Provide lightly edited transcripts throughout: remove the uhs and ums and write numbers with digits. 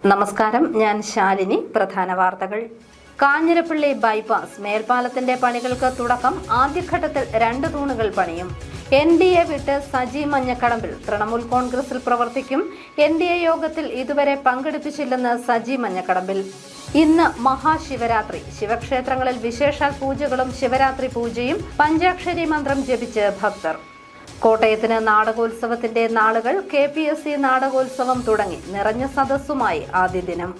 നമസ്കാരം, ഞാൻ ശാലിനി. പ്രധാന വാർത്തകൾ. കാഞ്ഞിരപ്പള്ളി ബൈപ്പാസ് മേൽപ്പാലത്തിന്റെ പണികൾക്ക് തുടക്കം. ആദ്യഘട്ടത്തിൽ 2 തൂണുകൾ പണിയും. NDA വിട്ട് സജി മഞ്ഞക്കടമ്പിൽ തൃണമൂൽ കോൺഗ്രസിൽ പ്രവർത്തിക്കും. NDA യോഗത്തിൽ ഇതുവരെ പങ്കെടുപ്പിച്ചില്ലെന്ന് സജി മഞ്ഞക്കടമ്പിൽ. ഇന്ന് മഹാശിവരാത്രി. ശിവക്ഷേത്രങ്ങളിൽ വിശേഷാൽ പൂജകളും ശിവരാത്രി പൂജയും പഞ്ചാക്ഷരി മന്ത്രം ജപിച്ച് ഭക്തർ. കോട്ടയത്തിന് നാടകോത്സവത്തിന്റെ നാളുകൾ. KPSC നാടകോത്സവം തുടങ്ങി. നിറഞ്ഞ സദസ്സുമായി ആദ്യ ദിനം.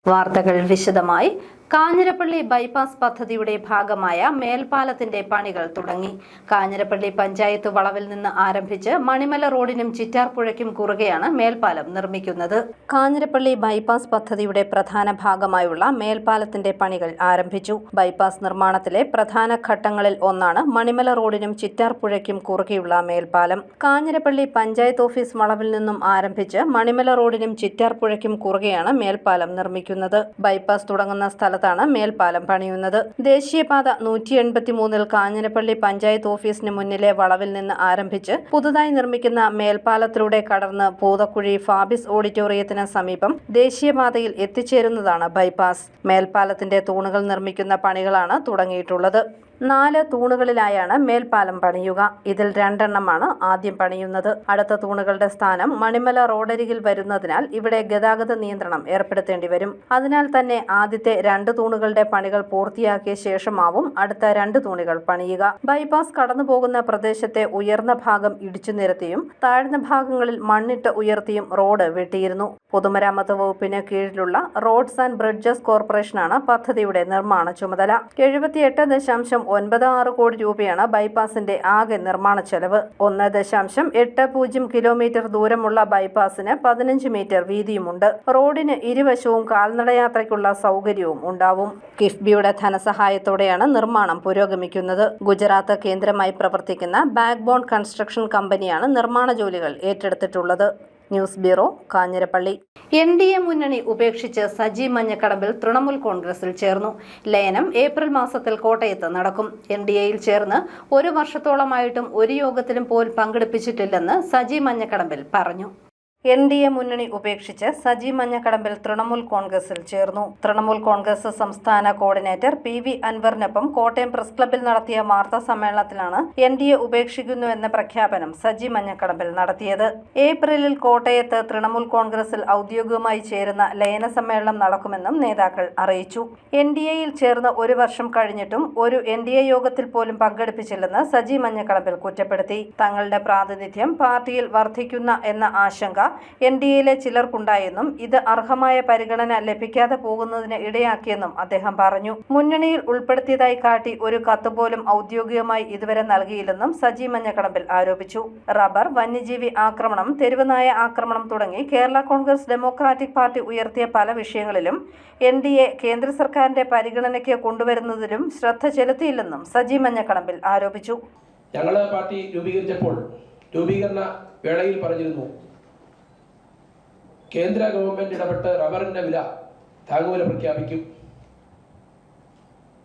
വാർത്തകൾ വിശദമായി. കാഞ്ഞിരപ്പള്ളി ബൈപ്പാസ് പദ്ധതിയുടെ ഭാഗമായ മേൽപ്പാലത്തിന്റെ പണികൾ തുടങ്ങി. കാഞ്ഞിരപ്പള്ളി പഞ്ചായത്ത് വളവിൽ നിന്ന് ആരംഭിച്ച് മണിമല റോഡിനും ചിറ്റാർപ്പുഴയ്ക്കും കുറുകെയാണ് മേൽപ്പാലം നിർമ്മിക്കുന്നത്. കാഞ്ഞിരപ്പള്ളി ബൈപ്പാസ് പദ്ധതിയുടെ പ്രധാന ഭാഗമായുള്ള മേൽപ്പാലത്തിന്റെ പണികൾ ആരംഭിച്ചു. ബൈപ്പാസ് നിർമ്മാണത്തിലെ പ്രധാന ഘട്ടങ്ങളിൽ ഒന്നാണ് മണിമല റോഡിനും ചിറ്റാർപ്പുഴയ്ക്കും കുറുകെയുള്ള മേൽപ്പാലം. കാഞ്ഞിരപ്പള്ളി പഞ്ചായത്ത് ഓഫീസ് വളവിൽ നിന്നും ആരംഭിച്ച് മണിമല റോഡിനും ചിറ്റാർപ്പുഴയ്ക്കും കുറുകെയാണ് മേൽപ്പാലം നിർമ്മിക്കുന്നത്. ബൈപ്പാസ് തുടങ്ങുന്ന സ്ഥലത്താണ് മേൽപ്പാലം പണിയുന്നത്. ദേശീയപാത 183 കാഞ്ഞിരപ്പള്ളി പഞ്ചായത്ത് ഓഫീസിന് മുന്നിലെ വളവിൽ നിന്ന് ആരംഭിച്ച് പുതുതായി നിർമ്മിക്കുന്ന മേൽപ്പാലത്തിലൂടെ കടന്ന് പൂതക്കുഴി ഫാബിസ് ഓഡിറ്റോറിയത്തിന് സമീപം ദേശീയപാതയിൽ എത്തിച്ചേരുന്നതാണ് ബൈപ്പാസ്. മേൽപ്പാലത്തിന്റെ തൂണുകൾ നിർമ്മിക്കുന്ന പണികളാണ് തുടങ്ങിയിട്ടുള്ളത്. 4 തൂണുകളിലായാണ് മേൽപ്പാലം പണിയുക. ഇതിൽ 2 എണ്ണമാണ് ആദ്യം പണിയുന്നത്. അടുത്ത തൂണുകളുടെ സ്ഥാനം മണിമല റോഡരികിൽ വരുന്നതിനാൽ ഇവിടെ ഗതാഗത നിയന്ത്രണം ഏർപ്പെടുത്തേണ്ടി വരും. അതിനാൽ തന്നെ ആദ്യത്തെ 2 തൂണുകളുടെ പണികൾ പൂർത്തിയാക്കിയ ശേഷമാവും അടുത്ത 2 തൂണുകൾ പണിയുക. ബൈപ്പാസ് കടന്നുപോകുന്ന പ്രദേശത്തെ ഉയർന്ന ഭാഗം ഇടിച്ചു നിരത്തിയും താഴ്ന്ന ഭാഗങ്ങളിൽ മണ്ണിട്ട് ഉയർത്തിയും റോഡ് വെട്ടിയിരുന്നു. പൊതുമരാമത്ത് വകുപ്പിന് കീഴിലുള്ള റോഡ്സ് ആൻഡ് ബ്രിഡ്ജസ് കോർപ്പറേഷനാണ് പദ്ധതിയുടെ നിർമ്മാണ ചുമതല. 78.96 കോടി രൂപയാണ് ബൈപ്പാസിന്റെ ആകെ നിർമ്മാണ ചെലവ്. 1.80 കിലോമീറ്റർ ദൂരമുള്ള ബൈപ്പാസിന് 15 മീറ്റർ വീതിയുമുണ്ട്. റോഡിന് ഇരുവശവും കാൽനടയാത്രയ്ക്കുള്ള സൗകര്യവും ഉണ്ടാവും. കിഫ്ബിയുടെ ധനസഹായത്തോടെയാണ് നിർമ്മാണം പുരോഗമിക്കുന്നത്. ഗുജറാത്ത് കേന്ദ്രമായി പ്രവർത്തിക്കുന്ന ബാക്ക്ബോൺ കൺസ്ട്രക്ഷൻ കമ്പനിയാണ് നിർമ്മാണ ജോലികൾ ഏറ്റെടുത്തിട്ടുള്ളത്. News bureau, Kanjirappally. NDA മുന്നണി ഉപേക്ഷിച്ച് സജി മഞ്ഞക്കടമ്പിൽ തൃണമൂൽ കോൺഗ്രസിൽ ചേർന്നു. ലയനം ഏപ്രിൽ മാസത്തിൽ കോട്ടയത്ത് നടക്കും. NDAയിൽ ചേർന്ന് 1 വർഷത്തോളമായിട്ടും ഒരു യോഗത്തിലും പോലും പങ്കെടുപ്പിച്ചിട്ടില്ലെന്ന് സജി മഞ്ഞക്കടമ്പിൽ പറഞ്ഞു. NDA മുന്നണി ഉപേക്ഷിച്ച് സജി മഞ്ഞക്കടമ്പിൽ തൃണമൂൽ കോൺഗ്രസിൽ ചേർന്നു. തൃണമൂൽ കോൺഗ്രസ് സംസ്ഥാന കോർഡിനേറ്റർ PV അൻവറിനൊപ്പം കോട്ടയം പ്രസ് ക്ലബ്ബിൽ നടത്തിയ വാർത്താ സമ്മേളനത്തിലാണ് NDA ഉപേക്ഷിക്കുന്നുവെന്ന പ്രഖ്യാപനം സജി മഞ്ഞക്കടമ്പിൽ നടത്തിയത്. ഏപ്രിലിൽ കോട്ടയത്ത് തൃണമൂൽ കോൺഗ്രസിൽ ഔദ്യോഗികമായി ചേരുന്ന ലയന സമ്മേളനം നടക്കുമെന്നും നേതാക്കൾ അറിയിച്ചു. NDAയിൽ ചേർന്ന് 1 വർഷം കഴിഞ്ഞിട്ടും ഒരു NDA യോഗത്തിൽ പോലും പങ്കെടുപ്പിച്ചില്ലെന്ന് സജി മഞ്ഞക്കടമ്പിൽ കുറ്റപ്പെടുത്തി. തങ്ങളുടെ പ്രാതിനിധ്യം പാർട്ടിയിൽ വർദ്ധിക്കുന്ന എന്ന ആശങ്ക NDAയിലെ ചിലർക്കുണ്ടായെന്നും ഇത് അർഹമായ പരിഗണന ലഭിക്കാതെ പോകുന്നതിന് ഇടയാക്കിയെന്നും അദ്ദേഹം പറഞ്ഞു. മുന്നണിയിൽ ഉൾപ്പെടുത്തിയതായി കാട്ടി ഒരു കത്ത് പോലും ഔദ്യോഗികമായി ഇതുവരെ നൽകിയില്ലെന്നും സജി മഞ്ഞക്കടമ്പിൽ ആരോപിച്ചു. റബ്ബർ, വന്യജീവി ആക്രമണം, തെരുവുനായ ആക്രമണം തുടങ്ങി കേരള കോൺഗ്രസ് ഡെമോക്രാറ്റിക് പാർട്ടി ഉയർത്തിയ പല വിഷയങ്ങളിലും NDA കേന്ദ്ര സർക്കാരിന്റെ പരിഗണനയ്ക്ക് കൊണ്ടുവരുന്നതിലും ശ്രദ്ധ ചെലുത്തിയില്ലെന്നും സജി മഞ്ഞക്കടമ്പിൽ ആരോപിച്ചു. ഞങ്ങള് പാർട്ടി രൂപീകരിച്ചപ്പോൾ രൂപീകരണ വേളയിൽ പറഞ്ഞിരുന്നു, കേന്ദ്ര ഗവൺമെന്റ് ഇടപെട്ട് റബ്ബറിന്റെ വില താങ്ങുവില പ്രഖ്യാപിക്കും,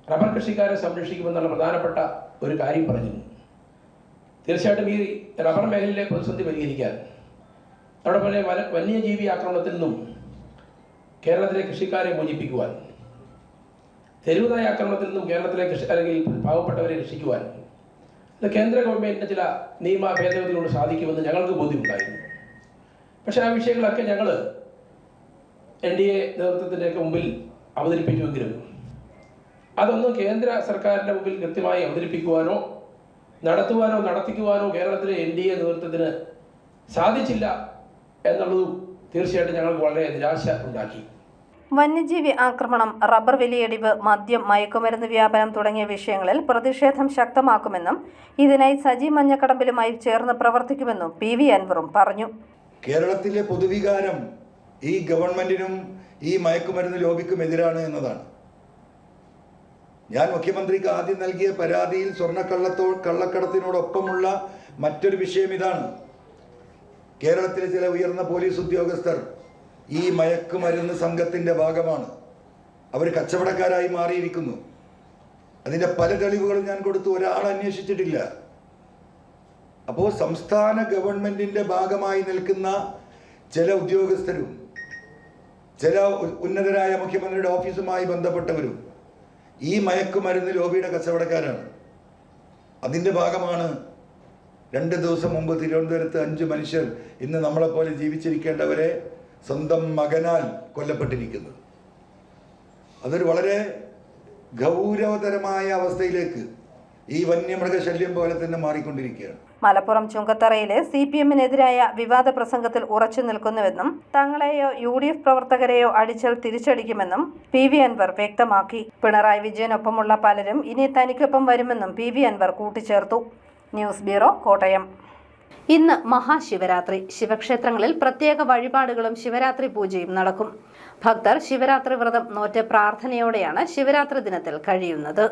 റബ്ബർ കൃഷിക്കാരെ സംരക്ഷിക്കുമെന്നുള്ള പ്രധാനപ്പെട്ട ഒരു കാര്യം പറഞ്ഞിരുന്നു. തീർച്ചയായിട്ടും ഈ റബ്ബർ മേഖലയിലെ പ്രതിസന്ധി പരിഹരിക്കാൻ അതോടൊപ്പം വന്യജീവി ആക്രമണത്തിൽ നിന്നും കേരളത്തിലെ കൃഷിക്കാരെ മോചിപ്പിക്കുവാൻ, തെരുവുനായ ആക്രമണത്തിൽ നിന്നും കേരളത്തിലെ അല്ലെങ്കിൽ പാവപ്പെട്ടവരെ രക്ഷിക്കുവാൻ കേന്ദ്ര ഗവൺമെന്റിന്റെ ചില നിയമ ഭേദഗതികളോട് സാധിക്കുമെന്ന് ഞങ്ങൾക്ക് ബോധ്യമുണ്ടായിരുന്നു. പക്ഷെ ആ വിഷയങ്ങളൊക്കെ ഞങ്ങൾ NDA നേതൃത്വത്തിൻ്റെയൊക്കെ മുമ്പിൽ അവതരിപ്പിക്കുമെങ്കിലും അതൊന്നും കേന്ദ്ര സർക്കാരിൻ്റെ മുമ്പിൽ കൃത്യമായി അവതരിപ്പിക്കുവാനോ നടത്തിക്കുവാനോ കേരളത്തിലെ NDA നേതൃത്വത്തിന് സാധിച്ചില്ല എന്നുള്ളതും തീർച്ചയായിട്ടും ഞങ്ങൾക്ക് വളരെ നിരാശ ഉണ്ടാക്കി. വന്യജീവി ആക്രമണം, റബ്ബർ വിലയിടിവ്, മദ്യം, മയക്കുമരുന്ന് വ്യാപനം തുടങ്ങിയ വിഷയങ്ങളിൽ പ്രതിഷേധം ശക്തമാക്കുമെന്നും ഇതിനായി സജി മഞ്ഞക്കടമ്പിലുമായി ചേർന്ന് പ്രവർത്തിക്കുമെന്നും PV അൻവറും പറഞ്ഞു. കേരളത്തിലെ പൊതുവികാരം ഈ ഗവൺമെന്റിനും ഈ മയക്കുമരുന്ന് ലോബിക്കും എതിരാണ് എന്നതാണ്. ഞാൻ മുഖ്യമന്ത്രിക്ക് ആദ്യം നൽകിയ പരാതിയിൽ കള്ളക്കടത്തിനോടൊപ്പമുള്ള മറ്റൊരു വിഷയം ഇതാണ്. കേരളത്തിലെ ചില ഉയർന്ന പോലീസ് ഉദ്യോഗസ്ഥർ ഈ മയക്കുമരുന്ന് സംഘത്തിന്റെ ഭാഗമാണ്. അവർ കച്ചവടക്കാരായി മാറിയിരിക്കുന്നു. അതിൻ്റെ പല തെളിവുകളും ഞാൻ കൊടുത്തു. ഒരാൾ അന്വേഷിച്ചിട്ടില്ല. അപ്പോൾ സംസ്ഥാന ഗവൺമെന്റിന്റെ ഭാഗമായി നിൽക്കുന്ന ചില ഉദ്യോഗസ്ഥരും ചില ഉന്നതരായ മുഖ്യമന്ത്രിയുടെ ഓഫീസുമായി ബന്ധപ്പെട്ടവരും ഈ മയക്കുമരുന്ന് ലോബിയുടെ കച്ചവടക്കാരാണ്. അതിൻ്റെ ഭാഗമാണ് 2 ദിവസം മുമ്പ് തിരുവനന്തപുരത്ത് 5 മനുഷ്യർ ഇന്ന് നമ്മളെപ്പോലെ ജീവിച്ചിരിക്കേണ്ടവരെ സ്വന്തം മകനാൽ കൊല്ലപ്പെട്ടിരിക്കുന്നത്. അതൊരു വളരെ ഗൗരവതരമായ അവസ്ഥയിലേക്ക് ഈ വന്യമൃഗശല്യം പോലെ തന്നെ മാറിക്കൊണ്ടിരിക്കുകയാണ്. മലപ്പുറം ചുങ്കത്തറയിലെ CPM-നെതിരായ വിവാദ പ്രസംഗത്തിൽ ഉറച്ചു നിൽക്കുന്നുവെന്നും തങ്ങളെയോ UDF പ്രവർത്തകരെയോ അടിച്ചാൽ തിരിച്ചടിക്കുമെന്നും PV അൻവർ വ്യക്തമാക്കി. പിണറായി വിജയനൊപ്പമുള്ള പലരും ഇനി തനിക്കൊപ്പം വരുമെന്നും PV അൻവർ കൂട്ടിച്ചേർത്തു. News bureau, Kottayam. ഇന്ന് മഹാശിവരാത്രി. ശിവക്ഷേത്രങ്ങളിൽ പ്രത്യേക വഴിപാടുകളും ശിവരാത്രി പൂജയും നടക്കും. ഭക്തർ ശിവരാത്രി വ്രതം നോറ്റ് പ്രാർത്ഥനയോടെയാണ് ശിവരാത്രി ദിനത്തിൽ കഴിയുന്നത്.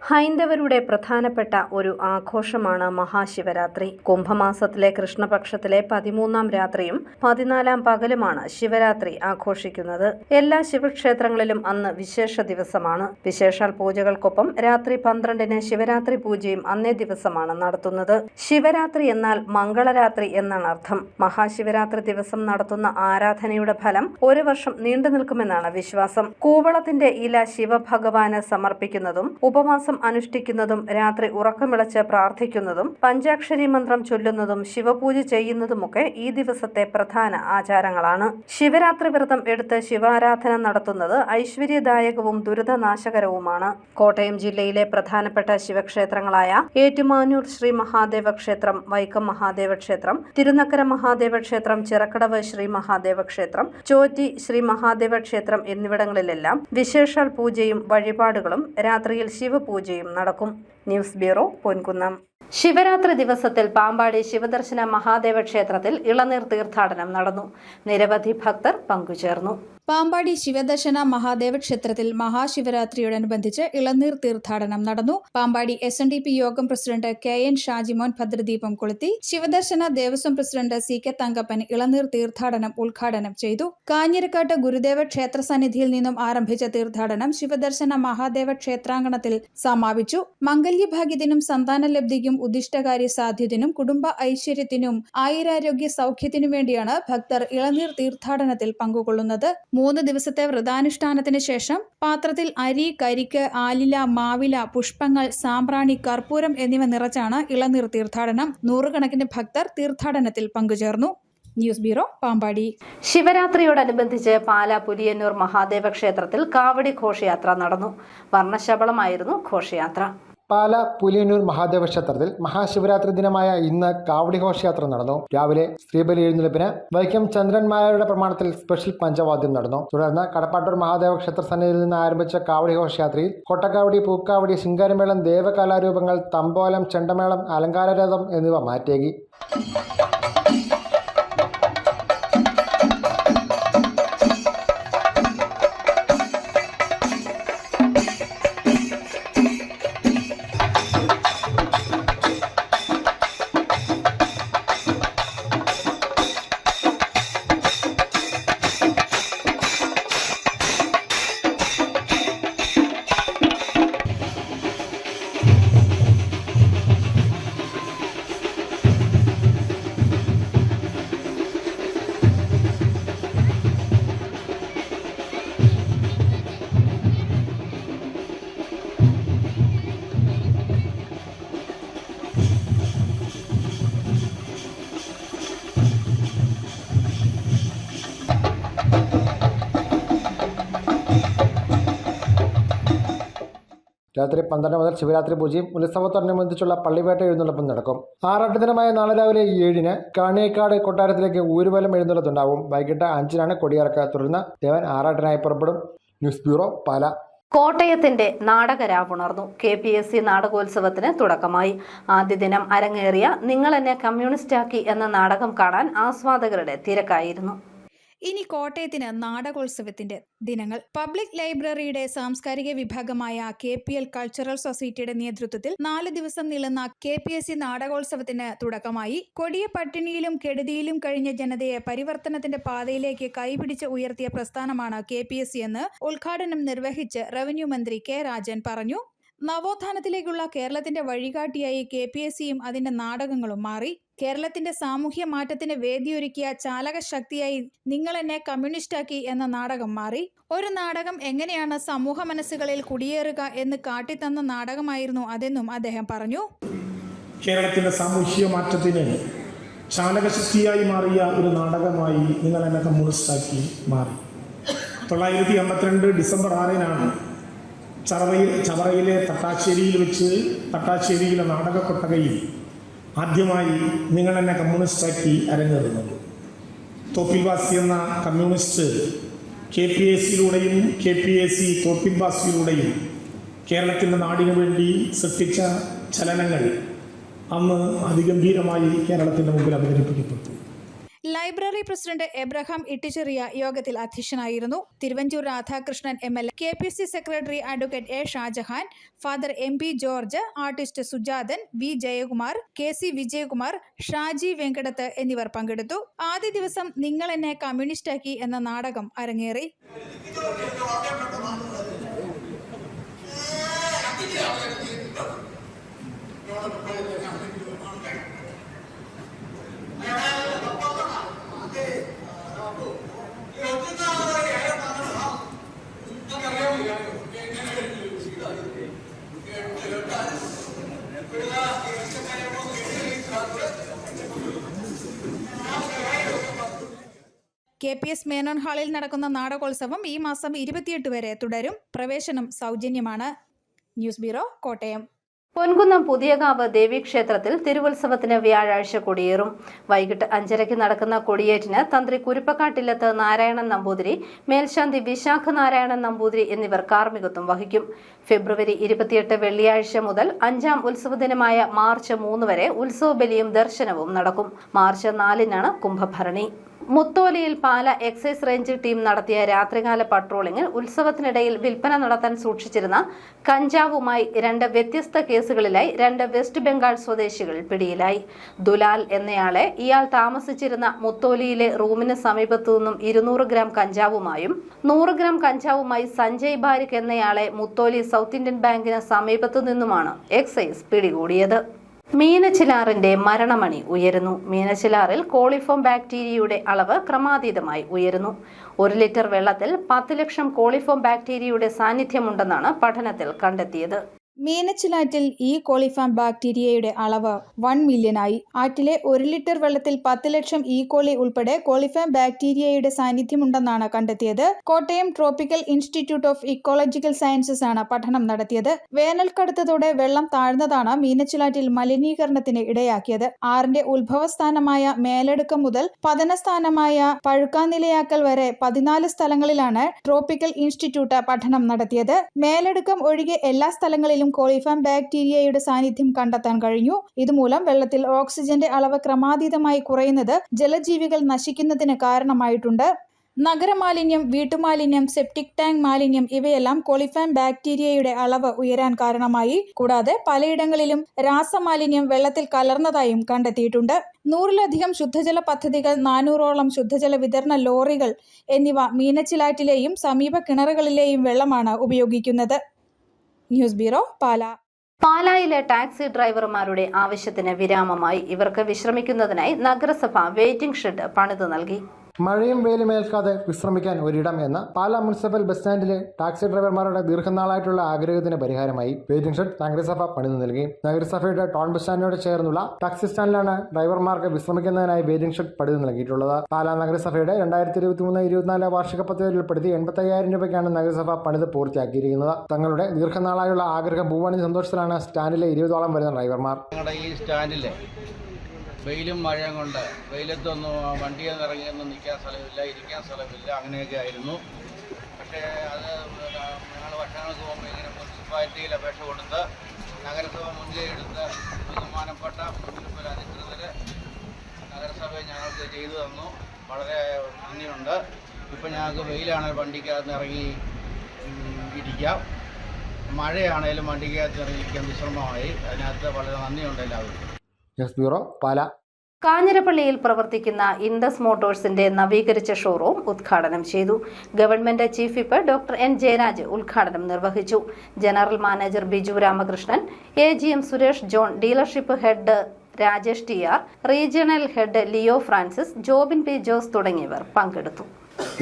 ഹൈന്ദവരുടെ പ്രധാനപ്പെട്ട ഒരു ആഘോഷമാണ് മഹാശിവരാത്രി. കുംഭമാസത്തിലെ കൃഷ്ണപക്ഷത്തിലെ 13-ാം രാത്രിയും 14-ാം പകലുമാണ് ശിവരാത്രി ആഘോഷിക്കുന്നത്. എല്ലാ ശിവക്ഷേത്രങ്ങളിലും അന്ന് വിശേഷ ദിവസമാണ്. വിശേഷാൽ പൂജകൾക്കൊപ്പം രാത്രി 12-ന് ശിവരാത്രി പൂജയും അന്നേ ദിവസമാണ് നടത്തുന്നത്. ശിവരാത്രി എന്നാൽ മംഗളരാത്രി എന്നാണ് അർത്ഥം. മഹാശിവരാത്രി ദിവസം നടത്തുന്ന ആരാധനയുടെ ഫലം 1 വർഷം നീണ്ടു നിൽക്കുമെന്നാണ് വിശ്വാസം. കൂവളത്തിന്റെ ഇല ശിവഭഗവാന് സമർപ്പിക്കുന്നതും ഉപവാസം അനുഷ്ഠിക്കുന്നതും രാത്രി ഉറക്കമിളച്ച് പ്രാർത്ഥിക്കുന്നതും പഞ്ചാക്ഷരി മന്ത്രം ചൊല്ലുന്നതും ശിവപൂജ ചെയ്യുന്നതുമൊക്കെ ഈ ദിവസത്തെ പ്രധാന ആചാരങ്ങളാണ്. ശിവരാത്രി വ്രതം എടുത്ത് ശിവാരാധന നടത്തുന്നത് ഐശ്വര്യദായകവും ദുരിതനാശകരവുമാണ്. കോട്ടയം ജില്ലയിലെ പ്രധാനപ്പെട്ട ശിവക്ഷേത്രങ്ങളായ ഏറ്റുമാനൂർ ശ്രീ മഹാദേവ ക്ഷേത്രം, വൈക്കം മഹാദേവ ക്ഷേത്രം, തിരുനക്കര മഹാദേവ ക്ഷേത്രം, ചിറക്കടവ് ശ്രീ മഹാദേവ ക്ഷേത്രം, ചോറ്റി ശ്രീ മഹാദേവ ക്ഷേത്രം എന്നിവിടങ്ങളിലെല്ലാം വിശേഷാൽ പൂജയും വഴിപാടുകളും രാത്രിയിൽ ശിവപൂജയും നടക്കും. News bureau, Ponkunnam. ശിവരാത്രി ദിവസത്തിൽ പാമ്പാടി ശിവദർശന മഹാദേവ ക്ഷേത്രത്തിൽ ഇളനീർ തീർത്ഥാടനം നടന്നു. നിരവധി ഭക്തർ പങ്കുചേർന്നു. പാമ്പാടി ശിവദർശന മഹാദേവ ക്ഷേത്രത്തിൽ മഹാശിവരാത്രിയോടനുബന്ധിച്ച് ഇളനീർ തീർത്ഥാടനം നടന്നു. പാമ്പാടി SNDP യോഗം പ്രസിഡന്റ് KN ഷാജിമോൻ ഭദ്രദീപം കൊളുത്തി. ശിവദർശന ദേവസ്വം പ്രസിഡന്റ് CK തങ്കപ്പൻ ഇളനീർ തീർത്ഥാടനം ഉദ്ഘാടനം ചെയ്തു. കാഞ്ഞിരക്കാട്ട് ഗുരുദേവ ക്ഷേത്ര സന്നിധിയിൽ നിന്നും ആരംഭിച്ച തീർത്ഥാടനം ശിവദർശന മഹാദേവ ക്ഷേത്രാങ്കണത്തിൽ സമാപിച്ചു. മംഗല്യഭാഗ്യത്തിനും സന്താനലബ്ധിക്കും ഉദ്ദിഷ്ടകാര്യ സാധ്യത്തിനും കുടുംബ ഐശ്വര്യത്തിനും ആയുരാരോഗ്യ സൗഖ്യത്തിനും വേണ്ടിയാണ് ഭക്തർ ഇളനീർ തീർത്ഥാടനത്തിൽ പങ്കുകൊള്ളുന്നത്. 3 ദിവസത്തെ വ്രതാനുഷ്ഠാനത്തിന് ശേഷം പാത്രത്തിൽ അരി, കരിക്ക്, ആലില, മാവില, പുഷ്പങ്ങൾ, സാമ്പ്രാണി, കർപ്പൂരം എന്നിവ നിറച്ചാണ് ഇളനീർ തീർത്ഥാടനം. 100 കണക്കിന് ഭക്തർ തീർത്ഥാടനത്തിൽ പങ്കുചേർന്നു. News bureau, Pampady. ശിവരാത്രിയോടനുബന്ധിച്ച് പാലാ പുലിയന്നൂർ മഹാദേവ ക്ഷേത്രത്തിൽ കാവടി ഘോഷയാത്ര നടന്നു. വർണ്ണശബളമായിരുന്നു ഘോഷയാത്ര. പാല പുലിയന്നൂർ മഹാദേവ ക്ഷേത്രത്തിൽ മഹാശിവരാത്രി ദിനമായ ഇന്ന് കാവടി ഘോഷയാത്ര നടന്നു. രാവിലെ സ്ത്രീബലി എഴുന്നള്ളിപ്പിന് വൈക്കം ചന്ദ്രന്മാരുടെ പ്രമാണത്തിൽ സ്പെഷ്യൽ പഞ്ചവാദ്യം നടന്നു. തുടർന്ന് കടപ്പാട്ടൂർ മഹാദേവ ക്ഷേത്ര സന്നിധിയിൽ നിന്ന് ആരംഭിച്ച കാവടി ഘോഷയാത്രയിൽ കൊട്ടക്കാവടി, പൂക്കാവടി, ശിങ്കാരമേളം, ദേവകലാരൂപങ്ങൾ, തമ്പോലം, ചെണ്ടമേളം, അലങ്കാരരഥം എന്നിവ മാറ്റേകി. രാത്രി 12 മുതൽ ശിവരാത്രി പൂജയും ഉത്സവത്തോടനുബന്ധിച്ചുള്ള പള്ളിവേട്ട എഴുന്നള്ളിപ്പും നടക്കും. ആറാട്ട് ദിനമായ നാളെ രാവിലെ 7-ന് കാണിയേക്കാട് കൊട്ടാരത്തിലേക്ക് ഊരുവലം എഴുന്നള്ളത്തുണ്ടാവും. വൈകിട്ട് 5-നാണ് കൊടിയിറക്ക്. തുടർന്ന് ദേവൻ ആറാട്ടിനായി പുറപ്പെടും. ന്യൂസ് ബ്യൂറോ, പാല. കോട്ടയത്തിന്റെ നാടകരാവുണർന്നു. KPSC നാടകോത്സവത്തിന് തുടക്കമായി. ആദ്യ ദിനം അരങ്ങേറിയ നിങ്ങൾ എന്നെ കമ്മ്യൂണിസ്റ്റാക്കി എന്ന നാടകം കാണാൻ ആസ്വാദകരുടെ തിരക്കായിരുന്നു. ഇനി കോട്ടയത്തിന് നാടകോത്സവത്തിന്റെ ദിനങ്ങൾ. പബ്ലിക് ലൈബ്രറിയുടെ സാംസ്കാരിക വിഭാഗമായ KPL കൾച്ചറൽ സൊസൈറ്റിയുടെ നേതൃത്വത്തിൽ 4 ദിവസം നീളുന്ന KPSC നാടകോത്സവത്തിന് തുടക്കമായി. കൊടിയ പട്ടിണിയിലും കെടുതിയിലും കഴിഞ്ഞ ജനതയെ പരിവർത്തനത്തിന്റെ പാതയിലേക്ക് കൈപിടിച്ച് ഉയർത്തിയ പ്രസ്ഥാനമാണ് KPSC എന്ന് ഉദ്ഘാടനം നിർവഹിച്ച് റവന്യൂ മന്ത്രി K. രാജൻ പറഞ്ഞു. നവോത്ഥാനത്തിലേക്കുള്ള കേരളത്തിന്റെ വഴികാട്ടിയായി KPSCയും അതിന്റെ നാടകങ്ങളും മാറി. കേരളത്തിന്റെ സാമൂഹ്യ മാറ്റത്തിന് വേദിയൊരുക്കിയ ചാലക ശക്തിയായി നിങ്ങൾ എന്നെ കമ്മ്യൂണിസ്റ്റാക്കി എന്ന നാടകം മാറി. ഒരു നാടകം എങ്ങനെയാണ് സമൂഹ മനസ്സുകളിൽ കുടിയേറുക എന്ന് കാട്ടിത്തന്ന നാടകമായിരുന്നു അതെന്നും അദ്ദേഹം പറഞ്ഞു. കേരളത്തിന്റെ സാമൂഹ്യ മാറ്റത്തിന് ചാലകശക്തിയായി മാറിയ ഒരു നാടകമായി നിങ്ങൾ എന്നെ കമ്മ്യൂണിസ്റ്റാക്കി മാറി. 1952 ഡിസംബർ 6-നാണ് ചവറയിലെ തട്ടാശ്ശേരിയിലെ നാടക കൊട്ടകയിൽ ആദ്യമായി നിങ്ങൾ എന്നെ കമ്മ്യൂണിസ്റ്റാക്കി അരങ്ങേറുന്നത്. തോപ്പിൽവാസി എന്ന കമ്മ്യൂണിസ്റ്റ് KPSCയിലൂടെയും KPSC തോപ്പിൽവാസിയിലൂടെയും കേരളത്തിൻ്റെ നാടിനു വേണ്ടി സൃഷ്ടിച്ച ചലനങ്ങൾ അന്ന് അതിഗംഭീരമായി കേരളത്തിൻ്റെ മുമ്പിൽ അവതരിപ്പിക്കപ്പെട്ടു. ലൈബ്രറി പ്രസിഡന്റ് എബ്രഹാം ഇട്ടിച്ചെറിയ യോഗത്തിൽ അധ്യക്ഷനായിരുന്നു. Thiruvanchoor Radhakrishnan MLA, KPSC secretary advocate A. Shajahan, father MP George, artist Sujathan, V. Jayakumar, KC Vijayakumar, Shaji Venkadath എന്നിവർ പങ്കെടുത്തു. ആദ്യ ദിവസം നിങ്ങൾ എന്നെ കമ്മ്യൂണിസ്റ്റാക്കി എന്ന നാടകം അരങ്ങേറി. KPS മേനോൻ ഹാളിൽ നടക്കുന്ന നാടകോത്സവം ഈ മാസം 28 വരെ തുടരും. പ്രവേശനം സൗജന്യമാണ്. News bureau, Kottayam. പൊൻകുന്നം പുതിയകാവ് ദേവീക്ഷേത്രത്തിൽ തിരുവുത്സവത്തിന് വ്യാഴാഴ്ച കൊടിയേറും. വൈകിട്ട് 5:30 നടക്കുന്ന കൊടിയേറ്റിന് തന്ത്രി കുരുപ്പക്കാട്ടില്ലത്ത് നാരായണൻ നമ്പൂതിരി, മേൽശാന്തി വിശാഖ നാരായണൻ നമ്പൂതിരി എന്നിവർ കാർമ്മികത്വം വഹിക്കും. ഫെബ്രുവരി 28 വെള്ളിയാഴ്ച മുതൽ 5ാം ഉത്സവ ദിനമായ മാർച്ച് 3 വരെ ഉത്സവബലിയും ദർശനവും നടക്കും. മാർച്ച് 4-നാണ് കുംഭഭരണി. മുത്തോലിയിൽ പാല എക്സൈസ് റേഞ്ച് ടീം നടത്തിയ രാത്രികാല പട്രോളിംഗിൽ ഉത്സവത്തിനിടയിൽ വിൽപ്പന നടത്താൻ സൂക്ഷിച്ചിരുന്ന കഞ്ചാവുമായി 2 വ്യത്യസ്ത കേസുകളിലായി 2 വെസ്റ്റ് ബംഗാൾ സ്വദേശികൾ പിടിയിലായി. ദുലാൽ എന്നയാളെ ഇയാൾ താമസിച്ചിരുന്ന മുത്തോലിയിലെ റൂമിന് സമീപത്തു നിന്നും 200 ഗ്രാം കഞ്ചാവുമായും 100 ഗ്രാം കഞ്ചാവുമായി സഞ്ജയ് ബാരിക് എന്നയാളെ മുത്തോലി സൗത്ത് ഇന്ത്യൻ ബാങ്കിന് സമീപത്തു നിന്നുമാണ് എക്സൈസ് പിടികൂടിയത്. മീനച്ചിലാറിന്റെ മരണമണി ഉയരുന്നു. മീനച്ചിലാറിൽ കോളിഫോം ബാക്ടീരിയയുടെ അളവ് ക്രമാതീതമായി ഉയരുന്നു. 1 ലിറ്റർ വെള്ളത്തിൽ 10 ലക്ഷം കോളിഫോം ബാക്ടീരിയയുടെ സാന്നിധ്യമുണ്ടെന്നാണ് പഠനത്തിൽ കണ്ടെത്തിയത്. മീനച്ചിലാറ്റിൽ ഈ കോളിഫാം ബാക്ടീരിയയുടെ അളവ് 1 മില്യണായി. ആറ്റിലെ 1 ലിറ്റർ വെള്ളത്തിൽ 10 ലക്ഷം ഈ കോളി ഉൾപ്പെടെ കോളിഫാം ബാക്ടീരിയയുടെ സാന്നിധ്യമുണ്ടെന്നാണ് കണ്ടെത്തിയത്. Kottayam tropical institute of ecological sciences ആണ് പഠനം നടത്തിയത്. വേനൽക്കടുത്തതോടെ വെള്ളം താഴ്ന്നതാണ് മീനച്ചിലാറ്റിൽ മലിനീകരണത്തിന് ഇടയാക്കിയത്. ആറിന്റെ ഉത്ഭവസ്ഥാനമായ മേലടുക്കം മുതൽ പതനസ്ഥാനമായ പഴുക്കാനിലയാക്കൽ വരെ 14 സ്ഥലങ്ങളിലാണ് ട്രോപ്പിക്കൽ ഇൻസ്റ്റിറ്റ്യൂട്ട് പഠനം നടത്തിയത്. മേലടുക്കം ഒഴികെ എല്ലാ സ്ഥലങ്ങളിലും കോളിഫാം ബാക്ടീരിയയുടെ സാന്നിധ്യം കണ്ടെത്താൻ കഴിഞ്ഞു. ഇതുമൂലം വെള്ളത്തിൽ ഓക്സിജന്റെ അളവ് ക്രമാതീതമായി കുറയുന്നത് ജലജീവികൾ നശിക്കുന്നതിന് കാരണമായിട്ടുണ്ട്. നഗരമാലിന്യം, വീട്ടുമാലിന്യം, സെപ്റ്റിക് ടാങ്ക് മാലിന്യം ഇവയെല്ലാം കോളിഫാം ബാക്ടീരിയയുടെ അളവ് ഉയരാൻ കാരണമായി. കൂടാതെ പലയിടങ്ങളിലും രാസമാലിന്യം വെള്ളത്തിൽ കലർന്നതായും കണ്ടെത്തിയിട്ടുണ്ട്. 100-ലധികം ശുദ്ധജല പദ്ധതികൾ, 400ഓളം ശുദ്ധജല വിതരണ ലോറികൾ എന്നിവ മീനച്ചിലാറ്റിലെയും സമീപ കിണറുകളിലെയും വെള്ളമാണ് ഉപയോഗിക്കുന്നത്. ന്യൂസ് ബ്യൂറോ, പാല. പാലായിലെ ടാക്സി ഡ്രൈവർമാരുടെ ആവശ്യത്തിന് വിരാമമായി. ഇവർക്ക് വിശ്രമിക്കുന്നതിനായി നഗരസഭ വെയിറ്റിംഗ് ഷെഡ് പണിതു നൽകി. മഴയും വെയിലും ഏൽക്കാതെ വിശ്രമിക്കാൻ ഒരിടം എന്ന പാലാ മുനിസിപ്പൽ ബസ് സ്റ്റാൻഡിലെ ടാക്സി ഡ്രൈവർമാരുടെ ദീർഘനാളായിട്ടുള്ള ആഗ്രഹത്തിന് പരിഹാരമായി വെയിറ്റിംഗ് ഷെഡ് നഗരസഭ പണിതു നൽകി. നഗരസഭയുടെ ടൗൺ ബസ് സ്റ്റാൻഡിനോട് ചേർന്നുള്ള ടാക്സി സ്റ്റാൻഡിലാണ് ഡ്രൈവർമാർക്ക് വിശ്രമിക്കുന്നതിനായി വെയിറ്റിംഗ് ഷെഡ് പണിതു നൽകിയിട്ടുള്ളത്. പാലാ നഗരസഭയുടെ 2023-24 വാർഷിക പദ്ധതിയിൽ ഉൾപ്പെടുത്തി 85,000 രൂപയ്ക്കാണ് നഗരസഭ പണിത് പൂർത്തിയാക്കിയിരിക്കുന്നത്. തങ്ങളുടെ ദീർഘനാളായുള്ള ആഗ്രഹം പൂവണി സന്തോഷത്തിലാണ് സ്റ്റാൻഡിലെ 20ഓളം വരുന്ന ഡ്രൈവർമാർ. ഈ സ്റ്റാൻഡിലെ വെയിലും മഴയും കൊണ്ട് വെയിലത്തൊന്നും വണ്ടിയൊന്നും ഇറങ്ങിയൊന്നും നിൽക്കാൻ സ്ഥലമില്ല, ഇരിക്കാൻ സ്ഥലമില്ല, അങ്ങനെയൊക്കെ ആയിരുന്നു. പക്ഷേ അത് ഞങ്ങൾ വർഷങ്ങൾക്ക് മുമ്പ് ഇങ്ങനെ മുനിസിപ്പാലിറ്റിയിൽ അപേക്ഷ കൊടുത്ത് നഗരസഭ മുൻകൈ എടുത്ത് ബഹുമാനപ്പെട്ട മുനിസിപ്പൽ അധികൃതർ നഗരസഭയെ ഞങ്ങൾക്ക് ചെയ്തു തന്നു. വളരെ നന്ദിയുണ്ട്. ഇപ്പം ഞങ്ങൾക്ക് വെയിലാണെങ്കിൽ വണ്ടിക്കകത്ത് ഇറങ്ങി ഇരിക്കാം, മഴയാണേലും വണ്ടിക്കകത്ത് ഇറങ്ങിയിരിക്കാൻ വിശ്രമമായി. അതിനകത്ത് വളരെ നന്ദിയുണ്ട് എല്ലാവർക്കും. ന്യൂസ് ബ്യൂറോ, പാല. കാഞ്ഞിരപ്പള്ളിയിൽ പ്രവർത്തിക്കുന്ന ഇൻഡസ് മോട്ടോഴ്സിന്റെ നവീകരിച്ച ഷോറൂം ഉദ്ഘാടനം ചെയ്തു. Government chief whip doctor N Jayaraj ഉദ്ഘാടനം നിർവഹിച്ചു. General manager Biju Ramakrishnan, AGM Suresh John, dealership head Rajesh TR, regional head Leo Francis, Jobin P. Jose തുടങ്ങിയവർ പങ്കെടുത്തു.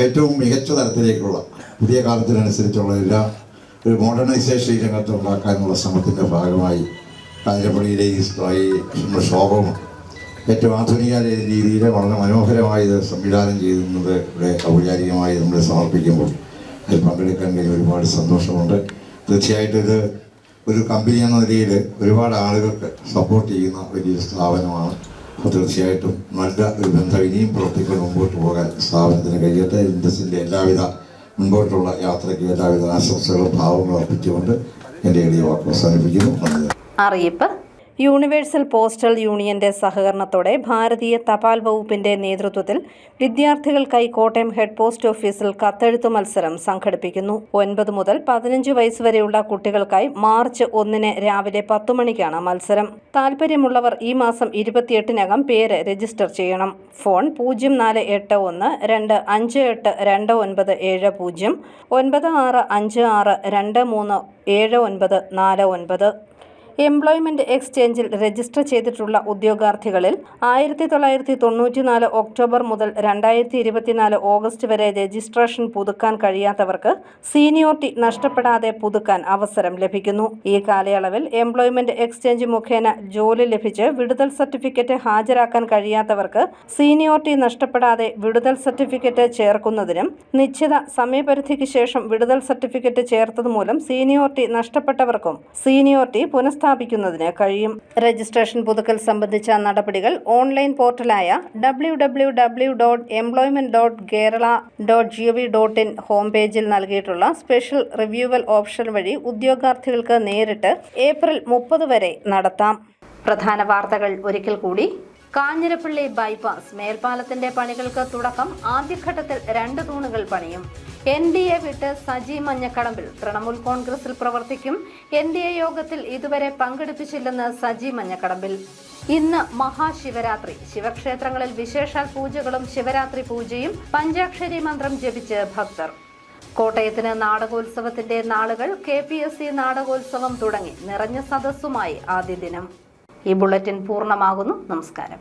ഏറ്റവും മികച്ച തരത്തിലേക്കുള്ള പുതിയ കാലത്തിനനുസരിച്ചുള്ള എല്ലാ ഒരു മോഡേണൈസേഷൻ രംഗത്ത് ഉണ്ടാക്കാനുള്ള ശ്രമത്തിൻ്റെ ഭാഗമായി കാഞ്ഞിരപ്പള്ളിയിലെ ഈ ഷോറൂം ഏറ്റവും ആധുനിക രീതിയിൽ വളരെ മനോഹരമായി ഇത് സംവിധാനം ചെയ്യുന്നത് ഇവിടെ ഔപചാരികമായി നമ്മൾ സമർപ്പിക്കുമ്പോൾ അതിൽ പങ്കെടുക്കാൻ കഴിഞ്ഞ ഒരുപാട് സന്തോഷമുണ്ട്. തീർച്ചയായിട്ടും ഇത് ഒരു കമ്പനി എന്ന നിലയിൽ ഒരുപാട് ആളുകൾക്ക് സപ്പോർട്ട് ചെയ്യുന്ന വലിയൊരു സ്ഥാപനമാണ്. അപ്പോൾ തീർച്ചയായിട്ടും നല്ല ഒരു ബന്ധം ഇനിയും പ്രവർത്തിക്കൊണ്ട് മുമ്പോട്ട് പോകാൻ സ്ഥാപനത്തിന് കഴിയട്ടെ. ഇൻഡസിൻ്റെ എല്ലാവിധ മുൻപോട്ടുള്ള യാത്രയ്ക്ക് എല്ലാവിധ ആശംസകളും ഭാവങ്ങളും അർപ്പിച്ചുകൊണ്ട് എൻ്റെ എളിയ വാക്ക് അവസാനിപ്പിക്കുന്നു. നന്ദി. അറിയിപ്പ്: യൂണിവേഴ്സൽ പോസ്റ്റൽ യൂണിയന്റെ സഹകരണത്തോടെ ഭാരതീയ തപാൽ വകുപ്പിന്റെ നേതൃത്വത്തിൽ വിദ്യാർത്ഥികൾക്കായി കോട്ടയം ഹെഡ് പോസ്റ്റ് ഓഫീസിൽ കത്തെഴുത്ത് മത്സരം സംഘടിപ്പിക്കുന്നു. 9 മുതൽ 15 വയസ്സ് വരെയുള്ള കുട്ടികൾക്കായി മാർച്ച് 1 രാവിലെ 10 മണിക്കാണ് മത്സരം. താൽപ്പര്യമുള്ളവർ ഈ മാസം 28-നകം പേര് രജിസ്റ്റർ ചെയ്യണം. ഫോൺ 0481 258 2970 9656 237949. എംപ്ലോയ്മെന്റ് എക്സ്ചേഞ്ചിൽ രജിസ്റ്റർ ചെയ്തിട്ടുള്ള ഉദ്യോഗാർത്ഥികളിൽ 1994 ഒക്ടോബർ മുതൽ 2024 ഓഗസ്റ്റ് വരെ രജിസ്ട്രേഷൻ പുതുക്കാൻ കഴിയാത്തവർക്ക് സീനിയോറിറ്റി നഷ്ടപ്പെടാതെ പുതുക്കാൻ അവസരം ലഭിക്കുന്നു. ഈ കാലയളവിൽ എംപ്ലോയ്മെന്റ് എക്സ്ചേഞ്ച് മുഖേന ജോലി ലഭിച്ച് വിടുതൽ സർട്ടിഫിക്കറ്റ് ഹാജരാക്കാൻ കഴിയാത്തവർക്ക് സീനിയോറിറ്റി നഷ്ടപ്പെടാതെ വിടുതൽ സർട്ടിഫിക്കറ്റ് ചേർക്കുന്നതിനും നിശ്ചിത സമയപരിധിക്ക് ശേഷം വിടുതൽ സർട്ടിഫിക്കറ്റ് ചേർത്തതുമൂലം സീനിയോറിറ്റി നഷ്ടപ്പെട്ടവർക്കും സീനിയോറിറ്റി സ്ഥാപിക്കുന്നതിന് കഴിയും. രജിസ്ട്രേഷൻ പുതുക്കൽ സംബന്ധിച്ച നടപടികൾ ഓൺലൈൻ പോർട്ടലായ www.employment.kerala.gov.in ഹോം പേജിൽ നൽകിയിട്ടുള്ള സ്പെഷ്യൽ റിവ്യൂവൽ ഓപ്ഷൻ വഴി ഉദ്യോഗാർത്ഥികൾക്ക് നേരിട്ട് ഏപ്രിൽ 30 വരെ നടത്താം. പ്രധാന വാർത്തകൾ ഒരിക്കൽ കൂടി. കാഞ്ഞിരപ്പള്ളി ബൈപ്പാസ് മേൽപ്പാലത്തിന്റെ പണികൾക്ക് തുടക്കം. ആദ്യഘട്ടത്തിൽ 2 തൂണുകൾ പണിയും. NDA വിട്ട് സജി മഞ്ഞക്കടമ്പിൽ തൃണമൂൽ കോൺഗ്രസിൽ പ്രവർത്തിക്കും. NDA യോഗത്തിൽ ഇതുവരെ പങ്കെടുപ്പിച്ചില്ലെന്ന് സജി മഞ്ഞക്കടമ്പിൽ. ഇന്ന് മഹാശിവരാത്രി. ശിവക്ഷേത്രങ്ങളിൽ വിശേഷാൽ പൂജകളും ശിവരാത്രി പൂജയും പഞ്ചാക്ഷരി മന്ത്രം ജപിച്ച് ഭക്തർ. കോട്ടയത്തിന് നാടകോത്സവത്തിന്റെ നാളുകൾ. KPSC നാടകോത്സവം തുടങ്ങി നിറഞ്ഞ സദസ്സുമായി ആദ്യ ദിനം. ഈ ബുള്ളറ്റിൻ പൂർണ്ണമാകുന്നു. നമസ്കാരം.